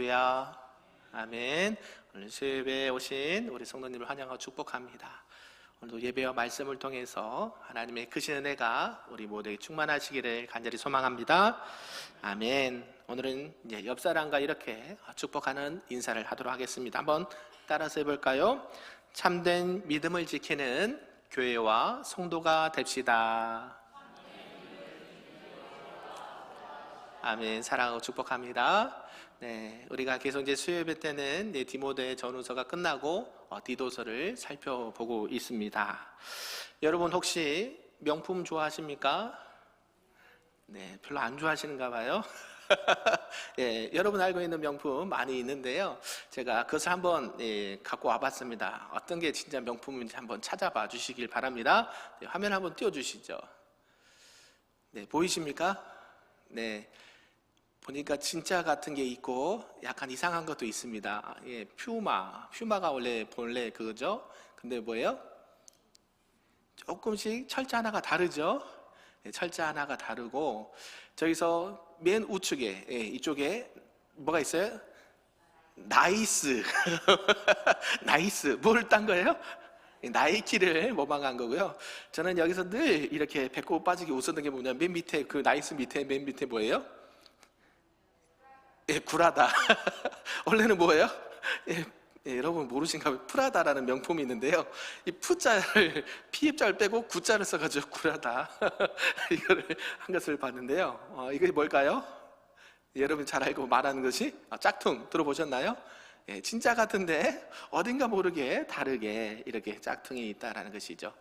할렐루야. 아멘. 오늘 수요예배에 오신 우리 성도님을 환영하고 축복합니다. 오늘도 예배와 말씀을 통해서 하나님의 크신 은혜가 우리 모두에게 충만하시기를 간절히 소망합니다. 아멘. 오늘은 이제 옆 사람과 이렇게 축복하는 인사를 하도록 하겠습니다. 한번 따라서 해볼까요? 참된 믿음을 지키는 교회와 성도가 됩시다. 아멘. 사랑하고 축복합니다. 네, 우리가 계속 이제 수요예배 때는 디모데 전후서가 끝나고 디도서를 살펴보고 있습니다. 여러분 혹시 명품 좋아하십니까? 네, 별로 안 좋아하시는가 봐요. 예, 여러분 알고 있는 명품 많이 있는데요. 제가 그것을 한번 갖고 와봤습니다. 어떤 게 진짜 명품인지 한번 찾아봐 주시길 바랍니다. 네, 화면 한번 띄워주시죠. 네, 보이십니까? 네. 보니까 진짜 같은 게 있고 약간 이상한 것도 있습니다. 예, 퓨마가 원래 본래 그거죠. 근데 뭐예요? 조금씩 철자 하나가 다르죠. 예, 철자 하나가 다르고 저기서 맨 우측에 이쪽에 뭐가 있어요? 나이스. 나이스. 뭘 딴 거예요? 나이키를 모방한 거고요. 저는 여기서 늘 이렇게 배꼽 빠지게 웃었던 게 뭐냐면 맨 밑에 그 나이스 밑에 맨 밑에 뭐예요? 예, 구라다. 원래는 뭐예요? 여러분 모르신가 봐요. 프라다라는 명품이 있는데요. 이 푸자를 피입자를 빼고 구자를 써가지고 구라다. 이거를 한 것을 봤는데요. 이게 뭘까요? 여러분 잘 알고 말하는 것이 짝퉁 들어보셨나요? 예, 진짜 같은데 어딘가 모르게 다르게 이렇게 짝퉁이 있다라는 것이죠.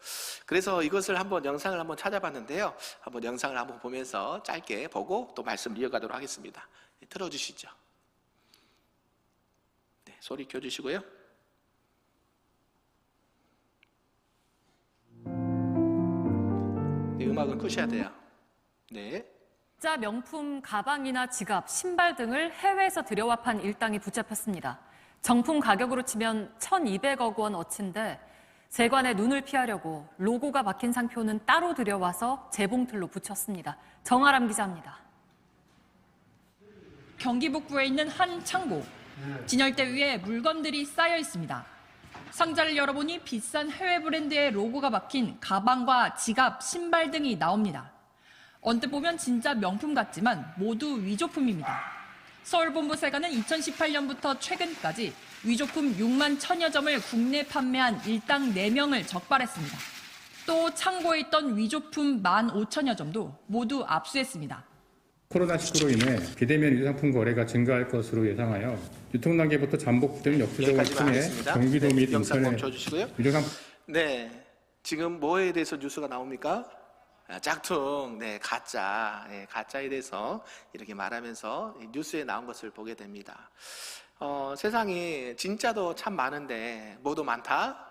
그래서 이것을 한번 영상을 한번 찾아봤는데요. 한번 영상을 한번 보면서 짧게 보고 또 말씀 이어가도록 하겠습니다. 틀어주시죠. 네, 소리 켜주시고요. 네, 음악은 끄셔야 돼요. 네. 진짜 명품 가방이나 지갑, 신발 등을 해외에서 들여와 판 일당이 붙잡혔습니다. 정품 가격으로 치면 1,200억 원 어치인데 세관의 눈을 피하려고 로고가 박힌 상표는 따로 들여와서 재봉틀로 붙였습니다. 정아람 기자입니다. 경기 북부에 있는 한 창고. 진열대 위에 물건들이 쌓여 있습니다. 상자를 열어보니 비싼 해외 브랜드의 로고가 박힌 가방과 지갑, 신발 등이 나옵니다. 언뜻 보면 진짜 명품 같지만 모두 위조품입니다. 서울본부세관은 2018년부터 최근까지 위조품 6만 1,000여 점을 국내 판매한 일당 4명을 적발했습니다. 또 창고에 있던 위조품 15,000여 점도 모두 압수했습니다. 코로나19로 인해 비대면 유상품 거래가 증가할 것으로 예상하여 유통 단계부터 잠복된 역사적을 통해 경기도 및 인터넷 유상품. 네, 지금 뭐에 대해서 뉴스가 나옵니까? 짝퉁, 네, 가짜, 네, 가짜에 대해서 이렇게 말하면서 뉴스에 나온 것을 보게 됩니다. 세상이 진짜도 참 많은데 뭐도 많다?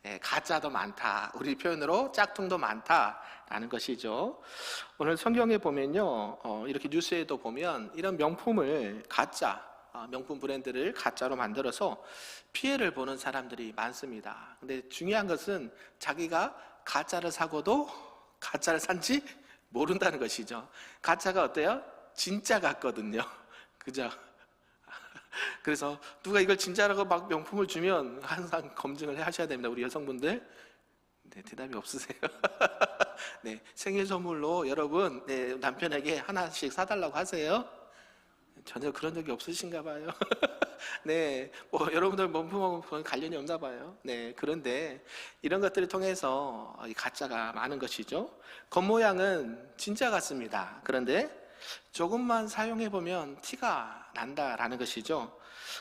네, 가짜도 많다. 우리 표현으로 짝퉁도 많다라는 것이죠. 오늘 성경에 보면요, 이렇게 뉴스에도 보면 이런 명품을 가짜, 명품 브랜드를 가짜로 만들어서 피해를 보는 사람들이 많습니다. 근데 중요한 것은 자기가 가짜를 사고도 가짜를 산지 모른다는 것이죠. 가짜가 어때요? 진짜 같거든요. 그죠? 그래서 누가 이걸 진짜라고 막 명품을 주면 항상 검증을 하셔야 됩니다. 우리 여성분들. 네, 대답이 없으세요. 네, 생일 선물로 여러분 남편에게 하나씩 사달라고 하세요. 전혀 그런 적이 없으신가 봐요. 네, 뭐 여러분들 명품하고 관련이 없나 봐요. 네, 그런데 이런 것들을 통해서 이 가짜가 많은 것이죠. 겉모양은 진짜 같습니다. 그런데 조금만 사용해 보면 티가 난다라는 것이죠.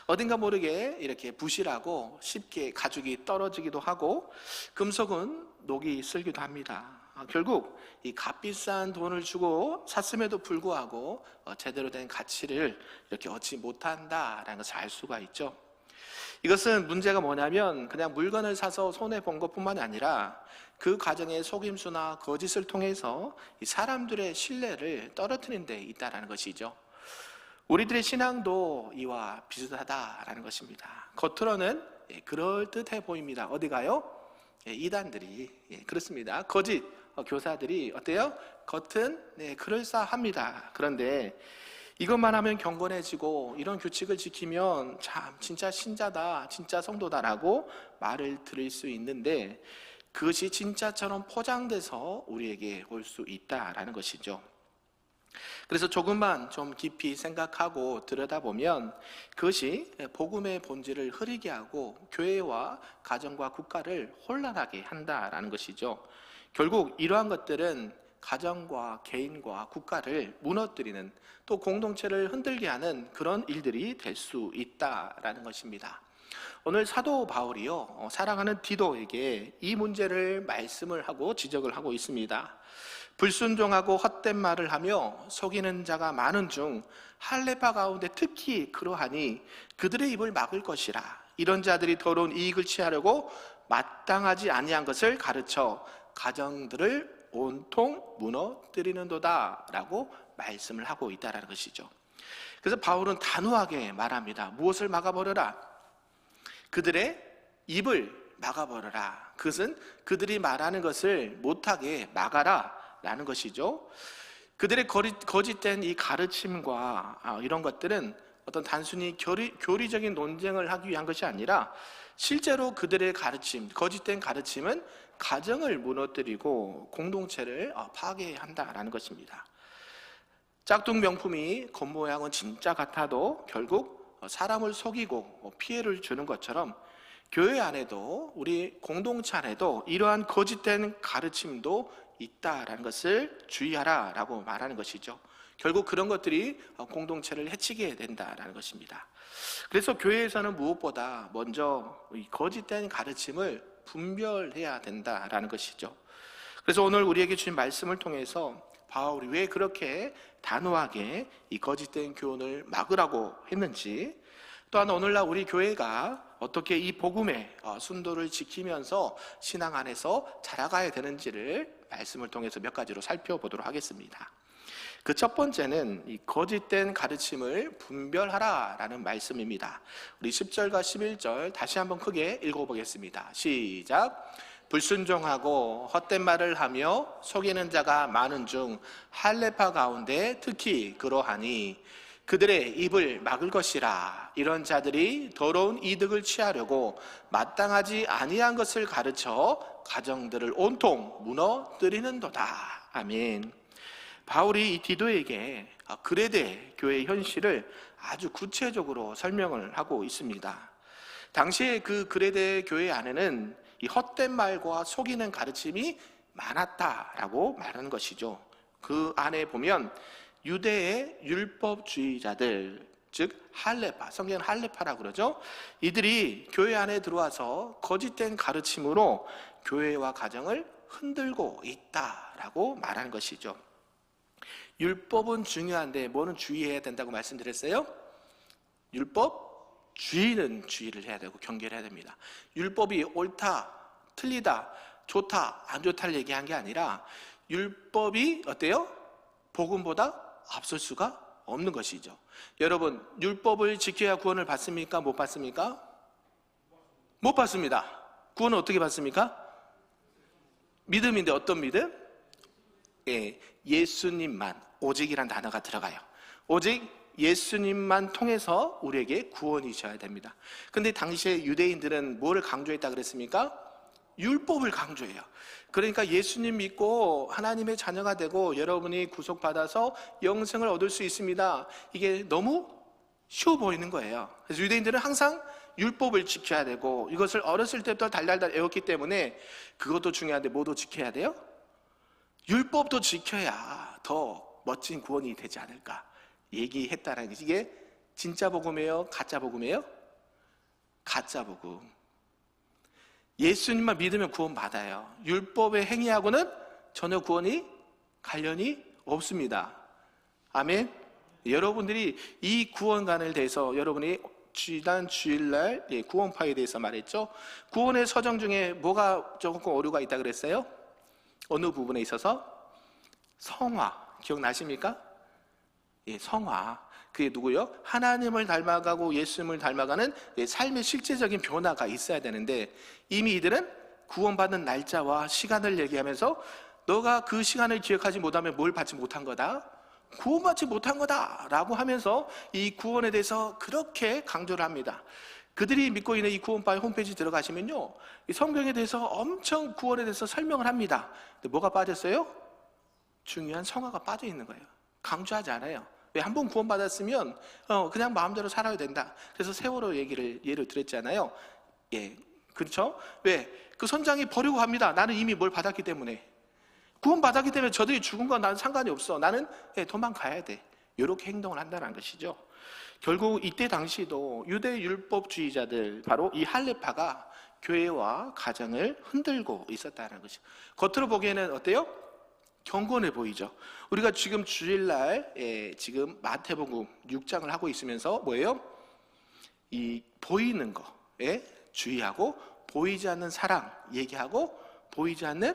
어딘가 모르게 이렇게 부실하고 쉽게 가죽이 떨어지기도 하고 금속은 녹이 슬기도 합니다. 결국 이 값비싼 돈을 주고 샀음에도 불구하고 제대로 된 가치를 이렇게 얻지 못한다라는 것을 알 수가 있죠. 이것은 문제가 뭐냐면 그냥 물건을 사서 손해 본 것뿐만 아니라 그 과정의 속임수나 거짓을 통해서 이 사람들의 신뢰를 떨어뜨리는 데 있다는 것이죠. 우리들의 신앙도 이와 비슷하다라는 것입니다. 겉으로는 그럴듯해 보입니다. 어디가요? 이단들이 그렇습니다. 거짓 교사들이 어때요? 겉은 그럴싸합니다. 그런데 이것만 하면 경건해지고 이런 규칙을 지키면 참 진짜 신자다, 진짜 성도다라고 말을 들을 수 있는데 그것이 진짜처럼 포장돼서 우리에게 올 수 있다라는 것이죠. 그래서 조금만 좀 깊이 생각하고 들여다보면 그것이 복음의 본질을 흐리게 하고 교회와 가정과 국가를 혼란하게 한다라는 것이죠. 결국 이러한 것들은 가정과 개인과 국가를 무너뜨리는, 또 공동체를 흔들게 하는 그런 일들이 될 수 있다라는 것입니다. 오늘 사도 바울이요, 사랑하는 디도에게 이 문제를 말씀을 하고 지적을 하고 있습니다. 불순종하고 헛된 말을 하며 속이는 자가 많은 중 할례파 가운데 특히 그러하니 그들의 입을 막을 것이라. 이런 자들이 더러운 이익을 취하려고 마땅하지 아니한 것을 가르쳐 가정들을 온통 무너뜨리는도다 라고 말씀을 하고 있다는 것이죠. 그래서 바울은 단호하게 말합니다. 무엇을 막아버려라? 그들의 입을 막아버려라. 그것은 그들이 말하는 것을 못하게 막아라 라는 것이죠. 그들의 거짓된 이 가르침과 이런 것들은 어떤 단순히 교리적인 논쟁을 하기 위한 것이 아니라 실제로 그들의 가르침, 거짓된 가르침은 가정을 무너뜨리고 공동체를 파괴한다라는 것입니다. 짝퉁 명품이 겉모양은 진짜 같아도 결국 사람을 속이고 피해를 주는 것처럼 교회 안에도, 우리 공동체 안에도 이러한 거짓된 가르침도 있다라는 것을 주의하라라고 말하는 것이죠. 결국 그런 것들이 공동체를 해치게 된다라는 것입니다. 그래서 교회에서는 무엇보다 먼저 이 거짓된 가르침을 분별해야 된다라는 것이죠. 그래서 오늘 우리에게 주신 말씀을 통해서 바울이 왜 그렇게 단호하게 이 거짓된 교훈을 막으라고 했는지, 또한 오늘날 우리 교회가 어떻게 이 복음의 순도를 지키면서 신앙 안에서 자라가야 되는지를 말씀을 통해서 몇 가지로 살펴보도록 하겠습니다. 그 첫 번째는 이 거짓된 가르침을 분별하라라는 말씀입니다. 우리 10절과 11절 다시 한번 크게 읽어보겠습니다. 시작. 불순종하고 헛된 말을 하며 속이는 자가 많은 중 할례파 가운데 특히 그러하니 그들의 입을 막을 것이라. 이런 자들이 더러운 이득을 취하려고 마땅하지 아니한 것을 가르쳐 가정들을 온통 무너뜨리는도다. 아멘. 바울이 이 디도에게 그레데 교회의 현실을 아주 구체적으로 설명을 하고 있습니다. 당시에 그 그레데 교회 안에는 이 헛된 말과 속이는 가르침이 많았다라고 말하는 것이죠. 그 안에 보면 유대의 율법주의자들, 즉 할례파, 성경은 할례파라고 그러죠. 이들이 교회 안에 들어와서 거짓된 가르침으로 교회와 가정을 흔들고 있다라고 말하는 것이죠. 율법은 중요한데 뭐는 주의해야 된다고 말씀드렸어요? 율법, 주의는 주의를 해야 되고 경계를 해야 됩니다. 율법이 옳다, 틀리다, 좋다, 안 좋다를 얘기한 게 아니라 율법이 어때요? 복음보다 앞설 수가 없는 것이죠. 여러분, 율법을 지켜야 구원을 받습니까? 못 받습니까? 못 받습니다. 구원은 어떻게 받습니까? 믿음인데 어떤 믿음? 예수님만, 오직이란 단어가 들어가요. 오직 예수님만 통해서 우리에게 구원이셔야 됩니다. 근데 당시에 유대인들은 뭐를 강조했다 그랬습니까? 율법을 강조해요. 그러니까 예수님 믿고 하나님의 자녀가 되고 여러분이 구속받아서 영생을 얻을 수 있습니다. 이게 너무 쉬워 보이는 거예요. 그래서 유대인들은 항상 율법을 지켜야 되고 이것을 어렸을 때부터 달달달 애웠기 때문에 그것도 중요한데 뭐도 지켜야 돼요? 율법도 지켜야 더 멋진 구원이 되지 않을까 얘기했다라는 게, 이게 진짜 복음이에요? 가짜 복음이에요? 가짜 복음. 예수님만 믿으면 구원 받아요. 율법의 행위하고는 전혀 구원이 관련이 없습니다. 아멘. 여러분들이 이 구원관을 대해서 여러분이 지난 주일날 구원파에 대해서 말했죠. 구원의 서정 중에 뭐가 조금 오류가 있다 그랬어요? 어느 부분에 있어서? 성화. 기억나십니까? 성화. 그게 누구요? 하나님을 닮아가고 예수님을 닮아가는 삶의 실제적인 변화가 있어야 되는데 이미 이들은 구원받는 날짜와 시간을 얘기하면서 너가 그 시간을 기억하지 못하면 뭘 받지 못한 거다? 구원받지 못한 거다라고 하면서 이 구원에 대해서 그렇게 강조를 합니다. 그들이 믿고 있는 이 구원파의 홈페이지 들어가시면요, 이 성경에 대해서 엄청 구원에 대해서 설명을 합니다. 근데 뭐가 빠졌어요? 중요한 성화가 빠져 있는 거예요. 강조하지 않아요. 왜? 한 번 구원받았으면 그냥 마음대로 살아야 된다. 그래서 세월호 예를 들었잖아요. 예, 그렇죠? 왜? 그 선장이 버리고 갑니다. 나는 이미 뭘 받았기 때문에. 구원받았기 때문에 저들이 죽은 건 나는 상관이 없어. 나는 도망가야 돼. 이렇게 행동을 한다는 것이죠. 결국 이때 당시도 유대 율법주의자들, 바로 이 할례파가 교회와 가정을 흔들고 있었다는 것이죠. 겉으로 보기에는 어때요? 경건해 보이죠. 우리가 지금 주일날 지금 마태복음 6장을 하고 있으면서 뭐예요? 이 보이는 거에 주의하고, 보이지 않는 사랑 얘기하고, 보이지 않는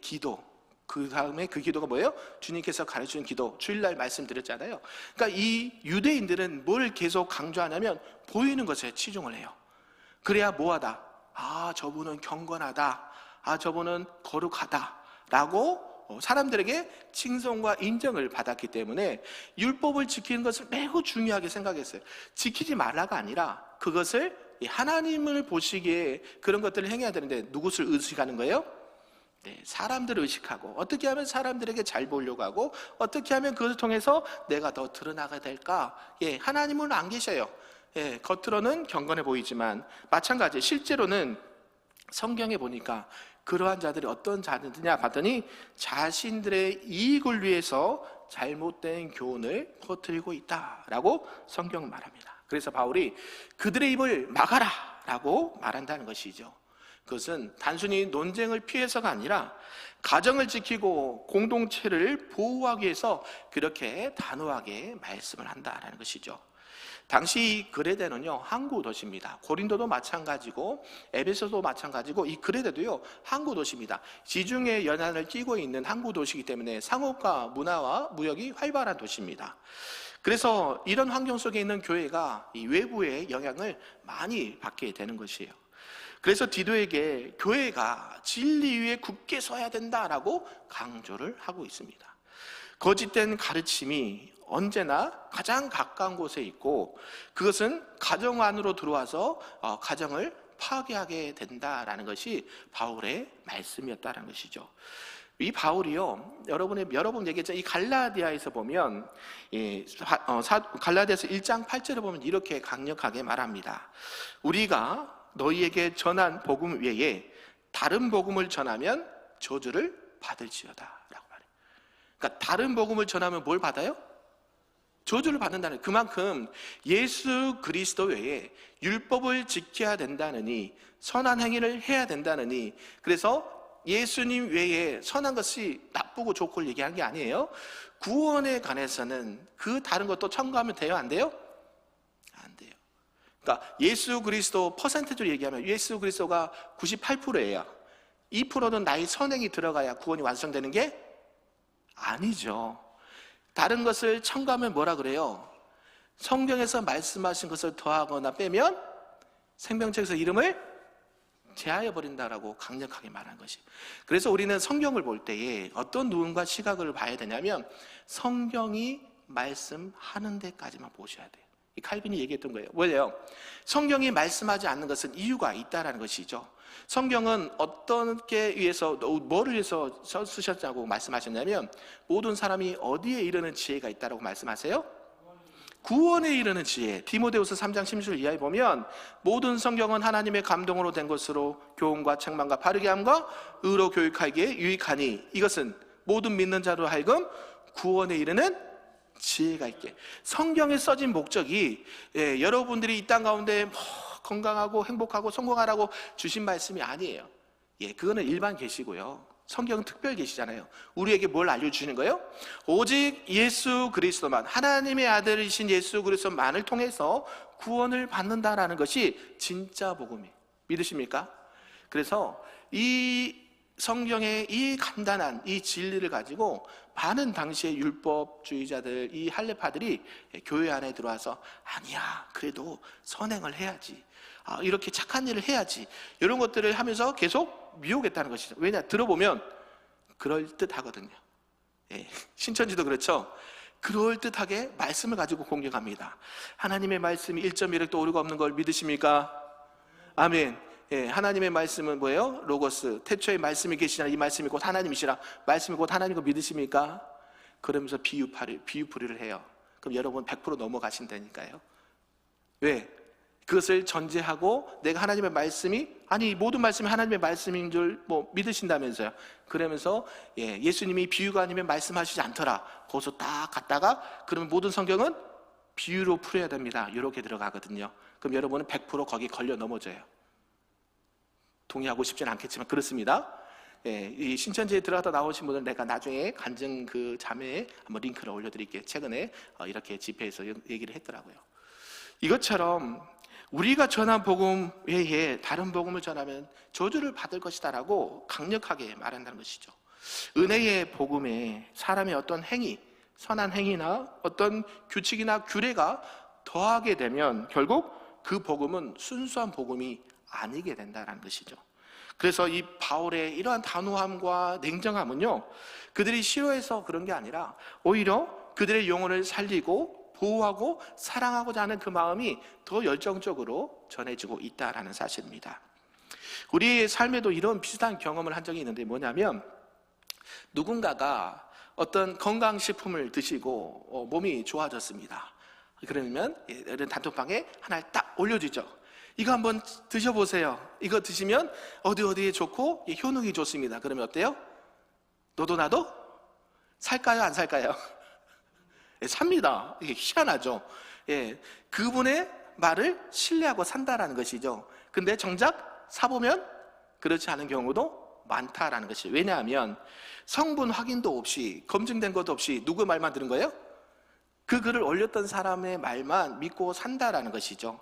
기도, 그 다음에 그 기도가 뭐예요? 주님께서 가르치는 기도, 주일날 말씀드렸잖아요. 그러니까 이 유대인들은 뭘 계속 강조하냐면 보이는 것에 치중을 해요. 그래야 뭐하다? 아, 저분은 경건하다. 아, 저분은 거룩하다. 라고 사람들에게 칭송과 인정을 받았기 때문에 율법을 지키는 것을 매우 중요하게 생각했어요. 지키지 말라가 아니라 그것을 하나님을 보시기에 그런 것들을 행해야 되는데, 누구를 의식하는 거예요? 네, 사람들을 의식하고, 어떻게 하면 사람들에게 잘 보이려고 하고, 어떻게 하면 그것을 통해서 내가 더 드러나게 될까? 하나님은 안 계셔요. 겉으로는 경건해 보이지만 마찬가지, 실제로는 성경에 보니까 그러한 자들이 어떤 자들이냐 봤더니 자신들의 이익을 위해서 잘못된 교훈을 퍼뜨리고 있다라고 성경은 말합니다. 그래서 바울이 그들의 입을 막아라 라고 말한다는 것이죠. 그것은 단순히 논쟁을 피해서가 아니라 가정을 지키고 공동체를 보호하기 위해서 그렇게 단호하게 말씀을 한다는 것이죠. 당시 그레데는요, 항구 도시입니다. 고린도도 마찬가지고 에베소도 마찬가지고 이 그레데도요, 항구 도시입니다. 지중해 연안을 끼고 있는 항구 도시이기 때문에 상업과 문화와 무역이 활발한 도시입니다. 그래서 이런 환경 속에 있는 교회가 이 외부의 영향을 많이 받게 되는 것이에요. 그래서 디도에게 교회가 진리 위에 굳게 서야 된다라고 강조를 하고 있습니다. 거짓된 가르침이 언제나 가장 가까운 곳에 있고, 그것은 가정 안으로 들어와서 가정을 파괴하게 된다라는 것이 바울의 말씀이었다는 것이죠. 이 바울이요, 여러분 얘기했죠. 이 갈라디아에서 보면, 갈라디아서 1장 8절에 보면 이렇게 강력하게 말합니다. 우리가 너희에게 전한 복음 외에 다른 복음을 전하면 저주를 받을지어다 라고 말해요. 그러니까 다른 복음을 전하면 뭘 받아요? 저주를 받는다는, 그만큼 예수 그리스도 외에 율법을 지켜야 된다느니, 선한 행위를 해야 된다느니, 그래서 예수님 외에 선한 것이 나쁘고 좋고를 얘기하는 게 아니에요. 구원에 관해서는 그 다른 것도 첨가하면 돼요? 안 돼요? 안 돼요. 그러니까 예수 그리스도 퍼센트적으로 얘기하면 예수 그리스도가 98%예요. 2%는 나의 선행이 들어가야 구원이 완성되는 게 아니죠. 다른 것을 첨가하면 뭐라 그래요? 성경에서 말씀하신 것을 더하거나 빼면 생명책에서 이름을 제하여 버린다라고 강력하게 말한 것이. 그래서 우리는 성경을 볼 때에 어떤 누군가 시각을 봐야 되냐면 성경이 말씀하는 데까지만 보셔야 돼요. 이 칼빈이 얘기했던 거예요. 뭐예요? 성경이 말씀하지 않는 것은 이유가 있다라는 것이죠. 성경은 어떻게 위해서, 뭐를 위해서 쓰셨다고 말씀하셨냐면 모든 사람이 어디에 이르는 지혜가 있다라고 말씀하세요? 구원에 이르는 지혜. 디모데후서 3장 16절 이하에 보면 모든 성경은 하나님의 감동으로 된 것으로 교훈과 책망과 바르게 함과 의로 교육하기에 유익하니 이것은 모든 믿는 자로 하여금 구원에 이르는 지혜가 있게. 성경에 써진 목적이 여러분들이 이 땅 가운데 건강하고 행복하고 성공하라고 주신 말씀이 아니에요. 그거는 일반 계시고요. 성경은 특별 계시잖아요. 우리에게 뭘 알려주시는 거예요? 오직 예수 그리스도만, 하나님의 아들이신 예수 그리스도만을 통해서 구원을 받는다라는 것이 진짜 복음이에요. 믿으십니까? 그래서 이 성경의 이 간단한 이 진리를 가지고 많은 당시의 율법주의자들, 이 할례파들이 교회 안에 들어와서 아니야, 그래도 선행을 해야지, 이렇게 착한 일을 해야지, 이런 것들을 하면서 계속 미혹했다는 것이죠. 왜냐? 들어보면 그럴듯하거든요. 신천지도 그렇죠. 그럴듯하게 말씀을 가지고 공격합니다. 하나님의 말씀이 1.1획도 오류가 없는 걸 믿으십니까? 아멘. 예, 하나님의 말씀은 뭐예요? 로고스. 태초에 말씀이 계시잖아. 이 말씀이 곧 하나님이시라. 말씀이 곧 하나님인 거 믿으십니까? 그러면서 비유풀이를 해요. 그럼 여러분 100% 넘어가신다니까요. 왜? 그것을 전제하고 내가 하나님의 말씀이 모든 말씀이 하나님의 말씀인 줄 믿으신다면서요. 그러면서 예수님이 비유가 아니면 말씀하시지 않더라. 거기서 딱 갔다가 그러면 모든 성경은 비유로 풀어야 됩니다. 이렇게 들어가거든요. 그럼 여러분은 100% 거기 걸려 넘어져요. 동의하고 싶지는 않겠지만 그렇습니다. 이 신천지에 들어갔다 나오신 분들은 내가 나중에 간증 그 자매에 한번 링크를 올려드릴게요. 최근에 이렇게 집회에서 얘기를 했더라고요. 이것처럼 우리가 전한 복음 외에 다른 복음을 전하면 저주를 받을 것이다라고 강력하게 말한다는 것이죠. 은혜의 복음에 사람의 어떤 행위, 선한 행위나 어떤 규칙이나 규례가 더하게 되면 결국 그 복음은 순수한 복음이 아니게 된다는 것이죠. 그래서 이 바울의 이러한 단호함과 냉정함은요, 그들이 싫어해서 그런 게 아니라 오히려 그들의 영혼을 살리고 보호하고 사랑하고자 하는 그 마음이 더 열정적으로 전해지고 있다는 사실입니다. 우리의 삶에도 이런 비슷한 경험을 한 적이 있는데 뭐냐면, 누군가가 어떤 건강식품을 드시고 몸이 좋아졌습니다. 그러면 이런 단톡방에 하나를 딱 올려주죠. 이거 한번 드셔보세요. 이거 드시면 어디에 좋고 효능이 좋습니다. 그러면 어때요? 너도 나도 살까요? 안 살까요? 삽니다. 이게 희한하죠. 그분의 말을 신뢰하고 산다라는 것이죠. 근데 정작 사보면 그렇지 않은 경우도 많다라는 것이죠. 왜냐하면 성분 확인도 없이 검증된 것도 없이 누구 말만 들은 거예요? 그 글을 올렸던 사람의 말만 믿고 산다라는 것이죠.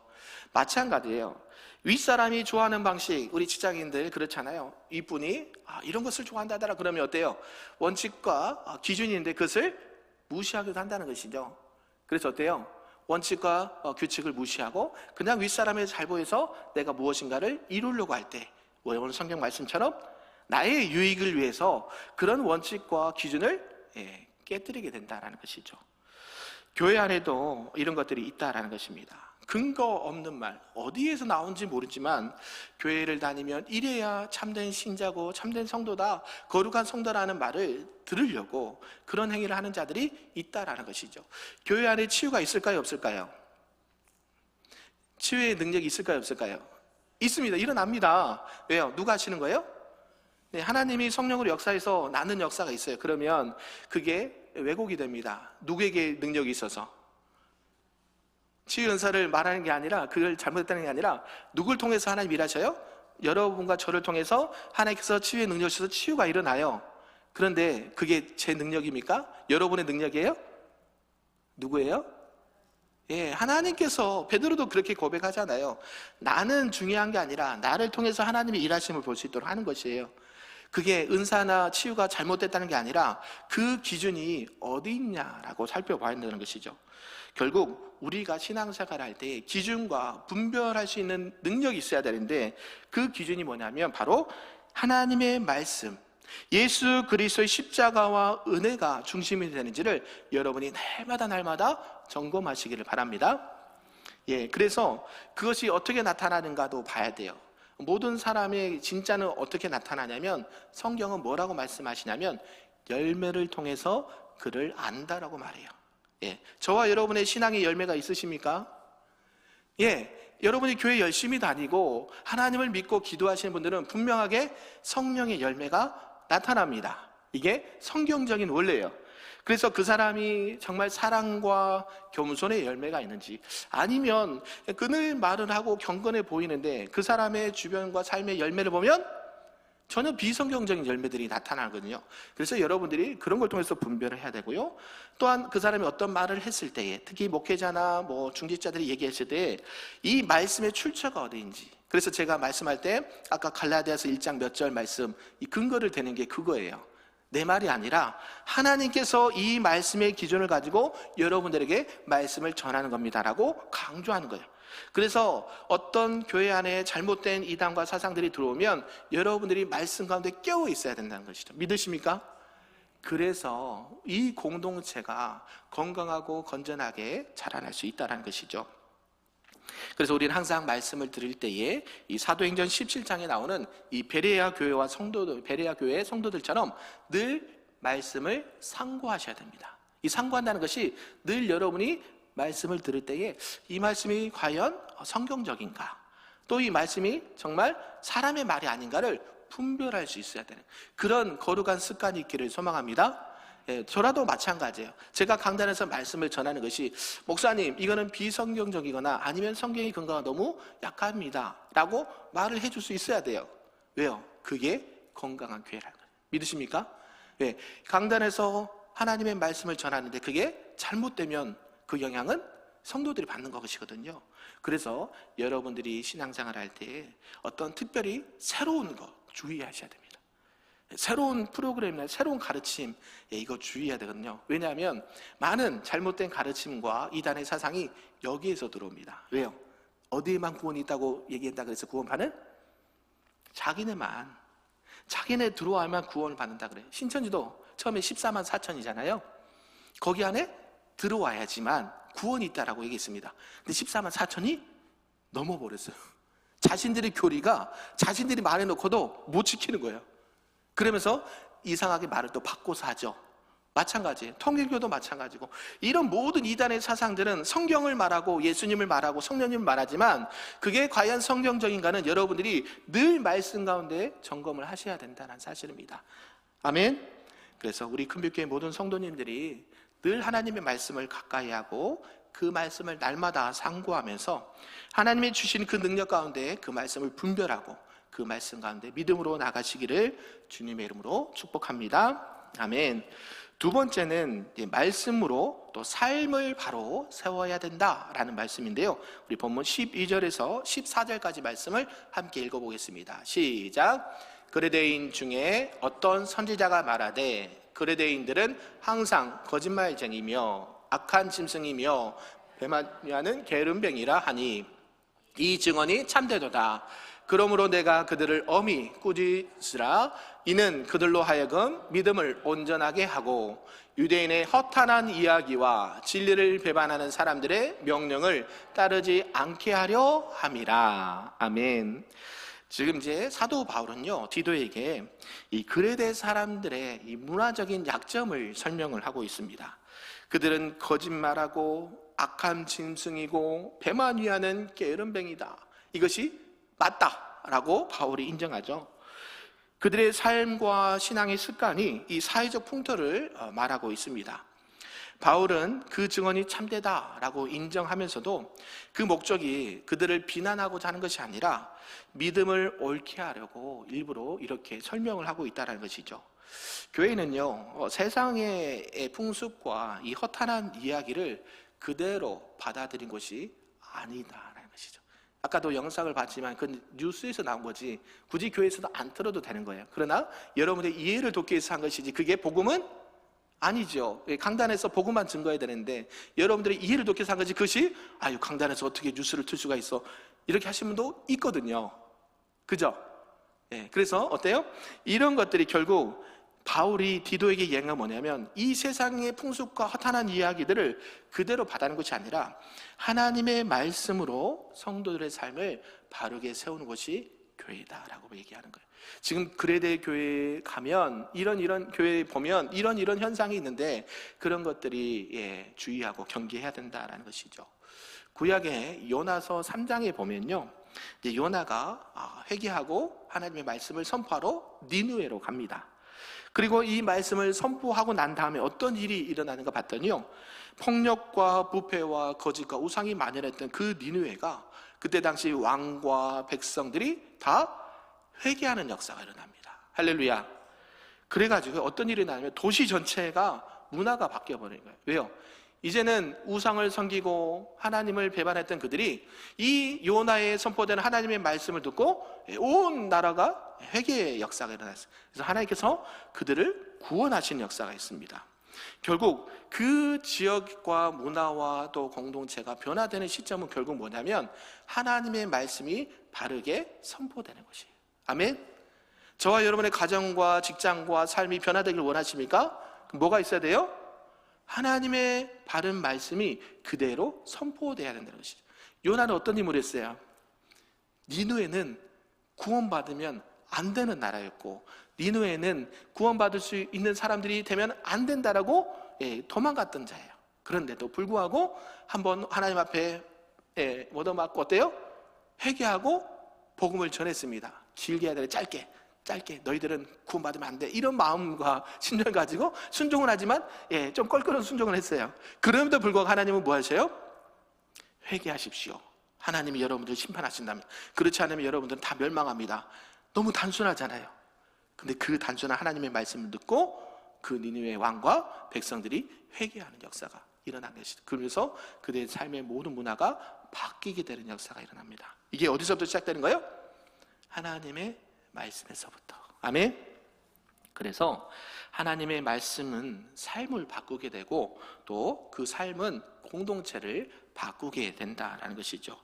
마찬가지예요. 윗사람이 좋아하는 방식, 우리 직장인들 그렇잖아요. 이분이 이런 것을 좋아한다더라 그러면 어때요? 원칙과 기준이 있는데 그것을 무시하기도 한다는 것이죠. 그래서 어때요? 원칙과 규칙을 무시하고 그냥 윗사람의 잘 보여서 내가 무엇인가를 이루려고 할 때, 오늘 성경 말씀처럼 나의 유익을 위해서 그런 원칙과 기준을 깨뜨리게 된다는 것이죠. 교회 안에도 이런 것들이 있다는 것입니다. 근거 없는 말, 어디에서 나온지 모르지만 교회를 다니면 이래야 참된 신자고 참된 성도다, 거룩한 성도라는 말을 들으려고 그런 행위를 하는 자들이 있다라는 것이죠. 교회 안에 치유가 있을까요? 없을까요? 치유의 능력이 있을까요? 없을까요? 있습니다. 일어납니다. 왜요? 누가 하시는 거예요? 하나님이 성령으로 역사해서 나는 역사가 있어요. 그러면 그게 왜곡이 됩니다. 누구에게 능력이 있어서? 치유 은사를 말하는 게 아니라, 그걸 잘못했다는 게 아니라 누굴 통해서 하나님 일하셔요? 여러분과 저를 통해서 하나님께서 치유의 능력을 주셔서 치유가 일어나요. 그런데 그게 제 능력입니까? 여러분의 능력이에요? 누구예요? 하나님께서, 베드로도 그렇게 고백하잖아요. 나는 중요한 게 아니라 나를 통해서 하나님의 일하심을 볼 수 있도록 하는 것이에요. 그게 은사나 치유가 잘못됐다는 게 아니라 그 기준이 어디 있냐라고 살펴봐야 한다는 것이죠. 결국 우리가 신앙생활 할 때 기준과 분별할 수 있는 능력이 있어야 되는데, 그 기준이 뭐냐면 바로 하나님의 말씀, 예수 그리스도의 십자가와 은혜가 중심이 되는지를 여러분이 날마다 점검하시기를 바랍니다. 그래서 그것이 어떻게 나타나는가도 봐야 돼요. 모든 사람의 진짜는 어떻게 나타나냐면, 성경은 뭐라고 말씀하시냐면 열매를 통해서 그를 안다라고 말해요. 저와 여러분의 신앙의 열매가 있으십니까? 여러분이 교회 열심히 다니고 하나님을 믿고 기도하시는 분들은 분명하게 성령의 열매가 나타납니다. 이게 성경적인 원리예요. 그래서 그 사람이 정말 사랑과 겸손의 열매가 있는지, 아니면 그늘 말을 하고 경건해 보이는데 그 사람의 주변과 삶의 열매를 보면 전혀 비성경적인 열매들이 나타나거든요. 그래서 여러분들이 그런 걸 통해서 분별을 해야 되고요. 또한 그 사람이 어떤 말을 했을 때에, 특히 목회자나 중직자들이 얘기했을 때 이 말씀의 출처가 어디인지, 그래서 제가 말씀할 때 아까 갈라디아서 1장 몇 절 말씀, 이 근거를 대는 게 그거예요. 내 말이 아니라 하나님께서 이 말씀의 기준을 가지고 여러분들에게 말씀을 전하는 겁니다라고 강조하는 거예요. 그래서 어떤 교회 안에 잘못된 이단과 사상들이 들어오면 여러분들이 말씀 가운데 깨어 있어야 된다는 것이죠. 믿으십니까? 그래서 이 공동체가 건강하고 건전하게 자라날 수 있다는 것이죠. 그래서 우리는 항상 말씀을 드릴 때에 이 사도행전 17장에 나오는 이 베레아 교회와 베레아 교회의 성도들처럼 늘 말씀을 상고하셔야 됩니다. 이 상고한다는 것이 늘 여러분이 말씀을 들을 때에 이 말씀이 과연 성경적인가, 또 이 말씀이 정말 사람의 말이 아닌가를 분별할 수 있어야 되는 그런 거룩한 습관이 있기를 소망합니다. 예, 저라도 마찬가지예요. 제가 강단에서 말씀을 전하는 것이 목사님 이거는 비성경적이거나 아니면 성경의 근거가 너무 약합니다 라고 말을 해줄 수 있어야 돼요. 왜요? 그게 건강한 교회라는 거예요. 믿으십니까? 예, 강단에서 하나님의 말씀을 전하는데 그게 잘못되면 그 영향은 성도들이 받는 것이거든요. 그래서 여러분들이 신앙생활 할 때 어떤 특별히 새로운 것 주의하셔야 됩니다. 새로운 프로그램이나 새로운 가르침, 이거 주의해야 되거든요. 왜냐하면 많은 잘못된 가르침과 이단의 사상이 여기에서 들어옵니다. 왜요? 어디에만 구원이 있다고 얘기한다 그래서 구원받는? 자기네 들어와야만 구원을 받는다 그래요. 신천지도 처음에 14만 4천이잖아요. 거기 안에 들어와야지만 구원이 있다라고 얘기했습니다. 근데 14만 4천이 넘어버렸어요. 자신들의 교리가 자신들이 말해놓고도 못 지키는 거예요. 그러면서 이상하게 말을 또 바꿔서 하죠. 마찬가지예요. 통일교도 마찬가지고, 이런 모든 이단의 사상들은 성경을 말하고 예수님을 말하고 성령님을 말하지만 그게 과연 성경적인가는 여러분들이 늘 말씀 가운데 점검을 하셔야 된다는 사실입니다. 아멘. 그래서 우리 큰빛교회 모든 성도님들이 늘 하나님의 말씀을 가까이 하고 그 말씀을 날마다 상고하면서 하나님이 주신 그 능력 가운데 그 말씀을 분별하고 그 말씀 가운데 믿음으로 나가시기를 주님의 이름으로 축복합니다. 아멘. 두 번째는 말씀으로 또 삶을 바로 세워야 된다라는 말씀인데요. 우리 본문 12절에서 14절까지 말씀을 함께 읽어보겠습니다. 시작. 그레데인 중에 어떤 선지자가 말하되 그레데인들은 항상 거짓말쟁이며 악한 짐승이며 배만하는 게으름뱅이라 하니 이 증언이 참되도다. 그러므로 내가 그들을 엄히 꾸짖으라. 이는 그들로 하여금 믿음을 온전하게 하고 유대인의 허탄한 이야기와 진리를 배반하는 사람들의 명령을 따르지 않게 하려 함이라. 아멘. 지금 이제 사도 바울은요, 디도에게 이 그레데 사람들의 이 문화적인 약점을 설명을 하고 있습니다. 그들은 거짓말하고 악한 짐승이고 배만 위하는 게으름뱅이다. 이것이 맞다라고 바울이 인정하죠. 그들의 삶과 신앙의 습관이 이 사회적 풍토를 말하고 있습니다. 바울은 그 증언이 참되다라고 인정하면서도 그 목적이 그들을 비난하고자 하는 것이 아니라 믿음을 옳게 하려고 일부러 이렇게 설명을 하고 있다는 것이죠. 교회는요, 세상의 풍습과 이 허탄한 이야기를 그대로 받아들인 것이 아니다라는 것이죠. 아까도 영상을 봤지만 그 뉴스에서 나온 거지 굳이 교회에서도 안 틀어도 되는 거예요. 그러나 여러분의 이해를 돕기 위해서 한 것이지 그게 복음은 아니죠. 강단에서 복음만 증거해야 되는데 여러분들의 이해를 돕기 위해서 한 것이 그것이 아유 강단에서 어떻게 뉴스를 틀 수가 있어 이렇게 하시는 분도 있거든요. 그죠? 예, 그래서 어때요? 이런 것들이 결국 바울이 디도에게 얘기한 건 뭐냐면 이 세상의 풍습과 허탄한 이야기들을 그대로 받아는 것이 아니라 하나님의 말씀으로 성도들의 삶을 바르게 세우는 것이 교회다라고 얘기하는 거예요. 지금 그레데 교회에 가면 이런 교회에 보면 이런 현상이 있는데 그런 것들이 주의하고 경계해야 된다라는 것이죠. 구약의 요나서 3장에 보면요, 이제 요나가 회개하고 하나님의 말씀을 선포하러 니느웨로 갑니다. 그리고 이 말씀을 선포하고 난 다음에 어떤 일이 일어나는가 봤더니요, 폭력과 부패와 거짓과 우상이 만연했던 그 니느웨가 그때 당시 왕과 백성들이 다 회개하는 역사가 일어납니다. 할렐루야. 그래가지고 어떤 일이 나냐면 도시 전체가 문화가 바뀌어버린 거예요. 왜요? 이제는 우상을 섬기고 하나님을 배반했던 그들이 이 요나에 선포되는 하나님의 말씀을 듣고 온 나라가 회개의 역사가 일어났어요. 그래서 하나님께서 그들을 구원하신 역사가 있습니다. 결국 그 지역과 문화와 또 공동체가 변화되는 시점은 결국 뭐냐면 하나님의 말씀이 바르게 선포되는 것이에요. 아멘. 저와 여러분의 가정과 직장과 삶이 변화되길 원하십니까? 뭐가 있어야 돼요? 하나님의 바른 말씀이 그대로 선포돼야 된다는 것이죠. 요나는 어떤 힘을 했어요? 니누에는 구원받으면 안 되는 나라였고, 니누에는 구원받을 수 있는 사람들이 되면 안 된다라고 도망갔던 자예요. 그런데도 불구하고 한번 하나님 앞에 얻어맞고 어때요? 회개하고 복음을 전했습니다. 길게 해야 돼. 짧게 너희들은 구원받으면 안 돼, 이런 마음과 심정을 가지고 순종을 하지만 좀 껄끄러운 순종을 했어요. 그럼에도 불구하고 하나님은 뭐 하셔요? 회개하십시오. 하나님이 여러분들 심판하신다면, 그렇지 않으면 여러분들은 다 멸망합니다. 너무 단순하잖아요. 근데 그 단순한 하나님의 말씀을 듣고 그 니느웨 왕과 백성들이 회개하는 역사가 일어난 것이죠. 그러면서 그들의 삶의 모든 문화가 바뀌게 되는 역사가 일어납니다. 이게 어디서부터 시작되는 거예요? 하나님의 말씀에서부터. 아멘. 그래서 하나님의 말씀은 삶을 바꾸게 되고 또 그 삶은 공동체를 바꾸게 된다라는 것이죠.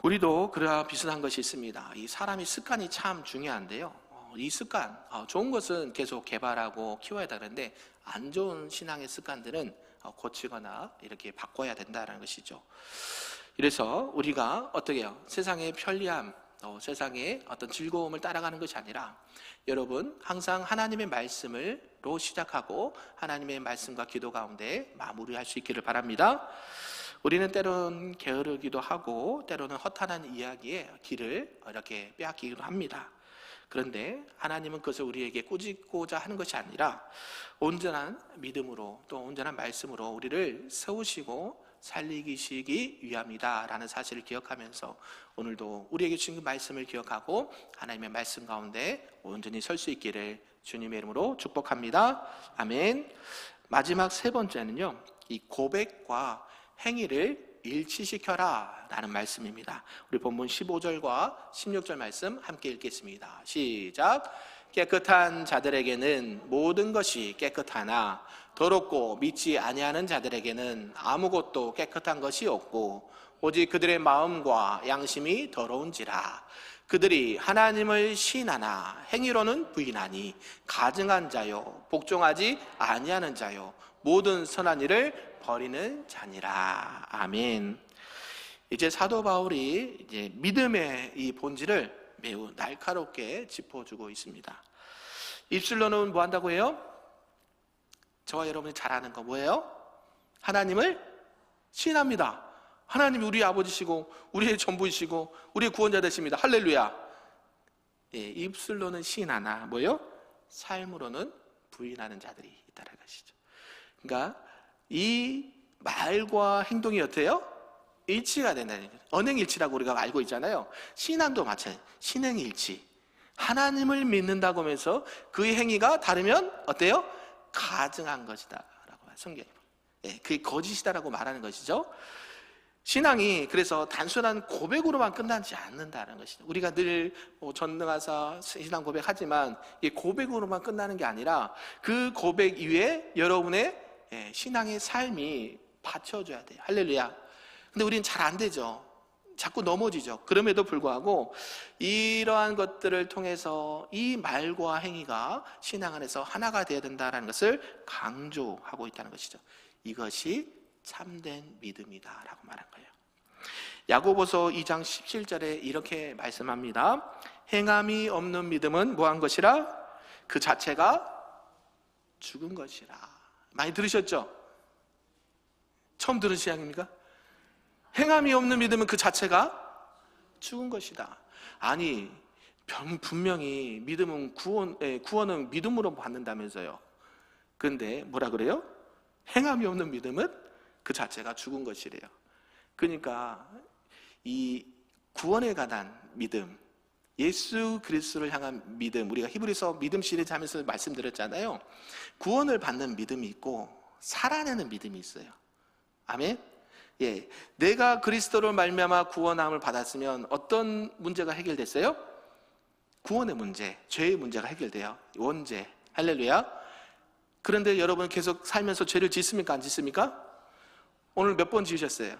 우리도 그와 비슷한 것이 있습니다. 이 사람이 습관이 참 중요한데요. 이 습관, 좋은 것은 계속 개발하고 키워야 되는데 안 좋은 신앙의 습관들은 고치거나 이렇게 바꿔야 된다는 것이죠. 그래서 우리가 어떻게 해요? 세상의 편리함, 세상의 어떤 즐거움을 따라가는 것이 아니라 여러분 항상 하나님의 말씀으로 시작하고 하나님의 말씀과 기도 가운데 마무리할 수 있기를 바랍니다. 우리는 때로는 게으르기도 하고 때로는 허탄한 이야기에 길을 이렇게 빼앗기기도 합니다. 그런데 하나님은 그것을 우리에게 꾸짖고자 하는 것이 아니라 온전한 믿음으로 또 온전한 말씀으로 우리를 세우시고 살리시기 위함이다 라는 사실을 기억하면서 오늘도 우리에게 주신 그 말씀을 기억하고 하나님의 말씀 가운데 온전히 설 수 있기를 주님의 이름으로 축복합니다. 아멘. 마지막 세 번째는요, 이 고백과 행위를 일치시켜라 라는 말씀입니다. 우리 본문 15절과 16절 말씀 함께 읽겠습니다. 시작. 깨끗한 자들에게는 모든 것이 깨끗하나 더럽고 믿지 아니하는 자들에게는 아무것도 깨끗한 것이 없고 오직 그들의 마음과 양심이 더러운지라. 그들이 하나님을 시인하나 행위로는 부인하니 가증한 자요 복종하지 아니하는 자요 모든 선한 일을 버리는 자니라. 아멘. 이제 사도 바울이 이제 믿음의 이 본질을 매우 날카롭게 짚어주고 있습니다. 입술로는 뭐 한다고 해요? 저와 여러분이 잘 아는 거 뭐예요? 하나님을 시인합니다. 하나님이 우리 아버지시고 우리의 전부이시고 우리의 구원자 되십니다. 할렐루야. 입술로는 시인하나 뭐예요? 삶으로는 부인하는 자들이 있다는 것이죠. 그러니까 이 말과 행동이 어때요? 일치가 된다는 거예요. 언행일치라고 우리가 알고 있잖아요. 신앙도 마찬가지예요. 신행일치. 하나님을 믿는다고 하면서 그의 행위가 다르면 어때요? 가증한 것이다 라고 성경이 그게 거짓이다라고 말하는 것이죠. 신앙이 그래서 단순한 고백으로만 끝나지 않는다는 것이죠. 우리가 늘 전능하사 신앙 고백하지만 이 고백으로만 끝나는 게 아니라 그 고백 이외에 여러분의 신앙의 삶이 받쳐줘야 돼요. 할렐루야. 근데 우리는 잘 안 되죠. 자꾸 넘어지죠. 그럼에도 불구하고 이러한 것들을 통해서 이 말과 행위가 신앙 안에서 하나가 되어야 된다는 것을 강조하고 있다는 것이죠. 이것이 참된 믿음이다라고 말한 거예요. 야고보서 2장 17절에 이렇게 말씀합니다. 행함이 없는 믿음은 뭐한 것이라? 그 자체가 죽은 것이라. 많이 들으셨죠? 처음 들은 시향입니까? 행함이 없는 믿음은 그 자체가 죽은 것이다. 아니 분명히 믿음은 구원은 믿음으로 받는다면서요. 그런데 뭐라 그래요? 행함이 없는 믿음은 그 자체가 죽은 것이래요. 그러니까 이 구원에 관한 믿음, 예수 그리스도를 향한 믿음, 우리가 히브리서 믿음 시리즈 하면서 말씀드렸잖아요. 구원을 받는 믿음이 있고 살아내는 믿음이 있어요. 아멘. 내가 그리스도를 말미암아 구원함을 받았으면 어떤 문제가 해결됐어요? 구원의 문제, 죄의 문제가 해결돼요. 원죄. 할렐루야. 그런데 여러분 계속 살면서 죄를 짓습니까? 안 짓습니까? 오늘 몇 번 지으셨어요?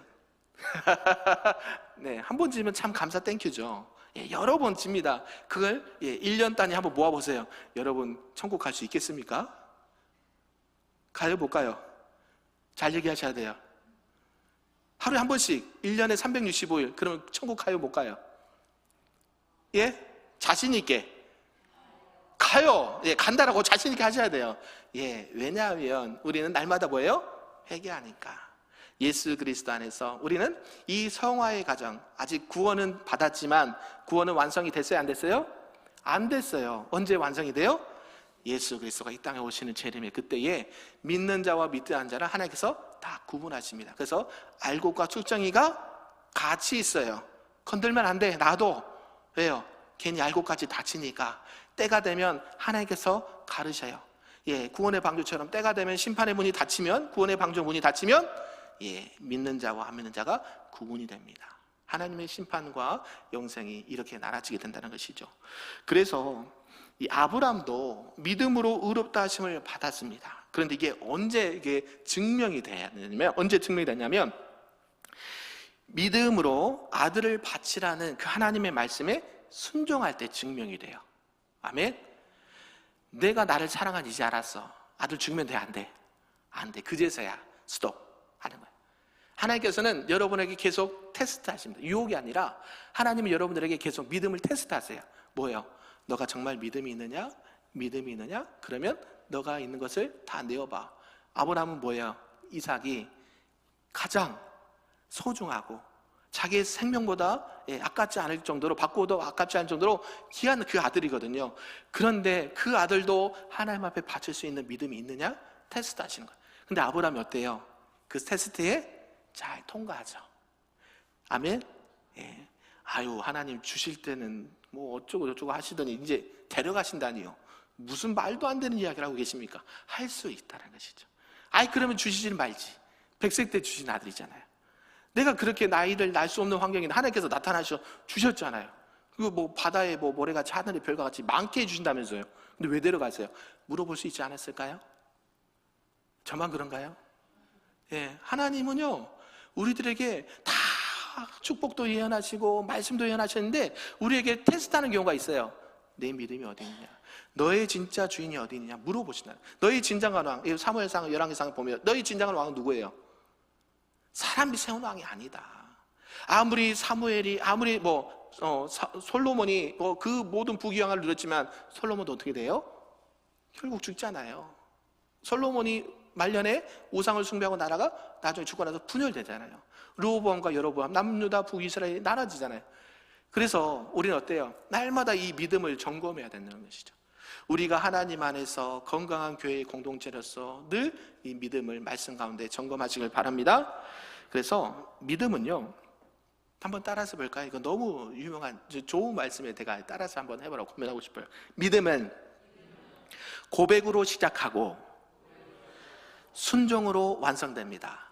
네, 한 번 지으면 참 감사 땡큐죠. 여러 번 집니다. 그걸 1년 단위 한번 모아보세요. 여러분 천국 갈 수 있겠습니까? 가요, 못 가요? 잘 얘기하셔야 돼요. 하루에 한 번씩 1년에 365일 그러면 천국 가요, 못 가요? 예? 자신 있게 가요. 예, 간다라고 자신 있게 하셔야 돼요. 예, 왜냐하면 우리는 날마다 뭐예요? 회개하니까. 예수 그리스도 안에서 우리는 이 성화의 과정, 아직 구원은 받았지만 구원은 완성이 됐어요, 안 됐어요? 안 됐어요. 언제 완성이 돼요? 예수 그리스도가 이 땅에 오시는 재림의 그때에 믿는 자와 믿지 않는 자를 하나님께서 다 구분하십니다. 그래서 알곡과 측정이가 같이 있어요. 건들면 안 돼, 놔둬. 왜요? 괜히 알곡까지 다치니까. 때가 되면 하나님께서 가르셔요. 예, 구원의 방주처럼 때가 되면 심판의 문이 닫히면, 구원의 방주 문이 닫히면, 예, 믿는 자와 안 믿는 자가 구분이 됩니다. 하나님의 심판과 영생이 이렇게 나눠지게 된다는 것이죠. 그래서 이 아브람도 믿음으로 의롭다 하심을 받았습니다. 그런데 이게 언제 증명이 되냐면, 언제 증명이 되냐면, 믿음으로 아들을 바치라는 그 하나님의 말씀에 순종할 때 증명이 돼요. 아멘. 내가 나를 사랑한 이제 알았어. 아들 죽으면 돼, 안 돼? 안 돼. 그제서야 스톱 하는 거예요. 하나님께서는 여러분에게 계속 테스트 하십니다. 유혹이 아니라 하나님은 여러분들에게 계속 믿음을 테스트하세요. 뭐예요? 너가 정말 믿음이 있느냐? 믿음이 있느냐? 그러면 너가 있는 것을 다 내어봐. 아브라함은 뭐예요? 이삭이 가장 소중하고 자기의 생명보다 아깝지 않을 정도로, 받고도 아깝지 않을 정도로 귀한 그 아들이거든요. 그런데 그 아들도 하나님 앞에 바칠 수 있는 믿음이 있느냐? 테스트 하시는 거예요. 근데 아브라함이 어때요? 그 테스트에 잘 통과하죠. 아멘? 예. 아유, 하나님 주실 때는 뭐 어쩌고 저쩌고 하시더니 이제 데려가신다니요. 무슨 말도 안 되는 이야기를 하고 계십니까? 할 수 있다는 것이죠. 아이, 그러면 주시질 말지. 100세 때 주신 아들이잖아요. 내가 그렇게 나이를 날 수 없는 환경에 하나님께서 나타나셔 주셨잖아요. 그리고 뭐 바다에 뭐 모래같이 하늘의 별과 같이 많게 해주신다면서요. 근데 왜 데려가세요? 물어볼 수 있지 않았을까요? 저만 그런가요? 예, 하나님은요 우리들에게 다 축복도 예언하시고 말씀도 예언하셨는데 우리에게 테스트하는 경우가 있어요. 내 믿음이 어디 있냐, 너의 진짜 주인이 어디 있냐 물어보신다. 너의 진정한 왕, 사무엘상 열왕기상을 보면 너의 진정한 왕은 누구예요? 사람이 세운 왕이 아니다. 아무리 사무엘이, 아무리 솔로몬이 그 모든 부귀영화를 누렸지만 솔로몬도 어떻게 돼요? 결국 죽잖아요. 솔로몬이 말년에 우상을 숭배하고 나라가 나중에 죽고 나서 분열되잖아요. 르호보암과 여로보암, 남유다 북이스라엘이 나눠지잖아요. 그래서 우리는 어때요? 날마다 이 믿음을 점검해야 된다는 것이죠. 우리가 하나님 안에서 건강한 교회의 공동체로서 늘 이 믿음을 말씀 가운데 점검하시길 바랍니다. 그래서 믿음은요, 한번 따라서 볼까요? 이거 너무 유명한 좋은 말씀에 제가 따라서 한번 해보라고 고민하고 싶어요. 믿음은 고백으로 시작하고 순종으로 완성됩니다.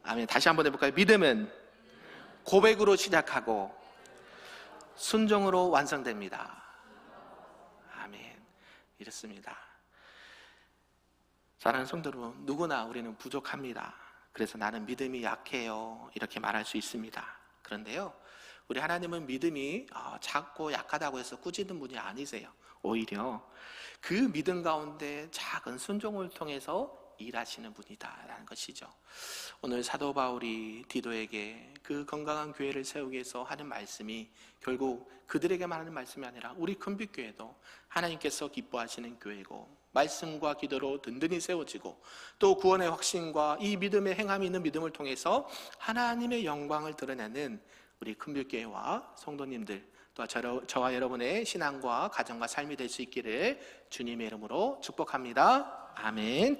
아멘. 다시 한번 해볼까요? 믿음은 고백으로 시작하고 순종으로 완성됩니다. 아멘. 이렇습니다. 사랑하는 성도 여러분, 누구나 우리는 부족합니다. 그래서 나는 믿음이 약해요, 이렇게 말할 수 있습니다. 그런데요, 우리 하나님은 믿음이 작고 약하다고 해서 꾸짖는 분이 아니세요. 오히려 그 믿음 가운데 작은 순종을 통해서 일하시는 분이다라는 것이죠. 오늘 사도 바울이 디도에게 그 건강한 교회를 세우기 위해서 하는 말씀이 결국 그들에게만 하는 말씀이 아니라 우리 큰빛교회도 하나님께서 기뻐하시는 교회고, 말씀과 기도로 든든히 세워지고 또 구원의 확신과 이 믿음의 행함이 있는 믿음을 통해서 하나님의 영광을 드러내는 우리 큰빛교회와 성도님들, 또 저와 여러분의 신앙과 가정과 삶이 될 수 있기를 주님의 이름으로 축복합니다. 아멘.